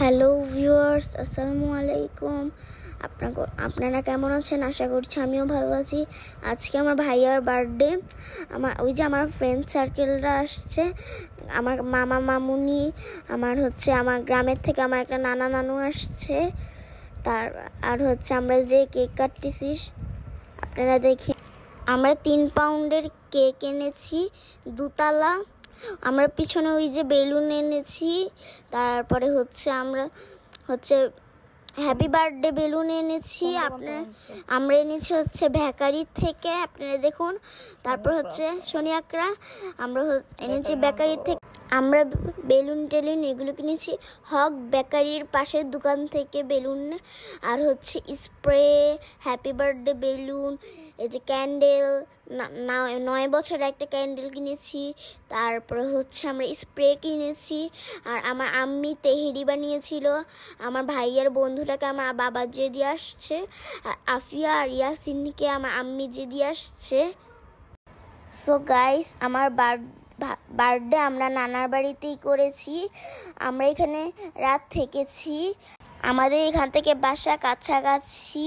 Hello viewers, আসসালামু আলাইকুম। আপনারা কেমন আছেন? আশা করছি আমিও ভালো আছি। আজকে আমার ভাইয়ার বার্থডে। আমার ফ্রেন্ড সার্কেলরা আসছে, আমার মামা মামুনি, আমার গ্রামের থেকে আমার একটা নানা নানু আসছে। আমরা যে কেক কাটতেছি আপনারা দেখে, আমরা 3 পাউন্ডের কেক এনেছি, দুতলা। আমরা পিছনে ওই যে বেলুন এনেছি, তারপরে আমরা হ্যাপি বার্থডে বেলুন এনেছি। আমরা এনেছি বেকারি থেকে, আপনারা দেখুন। তারপর সোনিয়াকরা আমরা এনেছি বেকারি থেকে। আমরা বেলুন টেলুন এগুলো কিনেছি হক বেকারির পাশের দোকান থেকে বেলুন, আর স্প্রে, হ্যাপি বার্থডে বেলুন, এই যে ক্যান্ডেল, 9 বছর একটা ক্যান্ডেল কিনেছি। তারপরে আমরা স্প্রে কিনেছি। আর আমার আম্মি তেহেরি বানিয়েছিল। আমার ভাইয়ের বন্ধুটাকে আমার বাবা যে দিয়ে আসছে, আর আফিয়া আর ইয়াসিনকে আমার আম্মি যে দিয়ে আসছে। সো গাইস, আমার বার্থডে আমরা নানার বাড়িতেই করেছি। আমরা এখানে রাত থেকেছি। আমাদের এখান থেকে বাসা কাছাকাছি।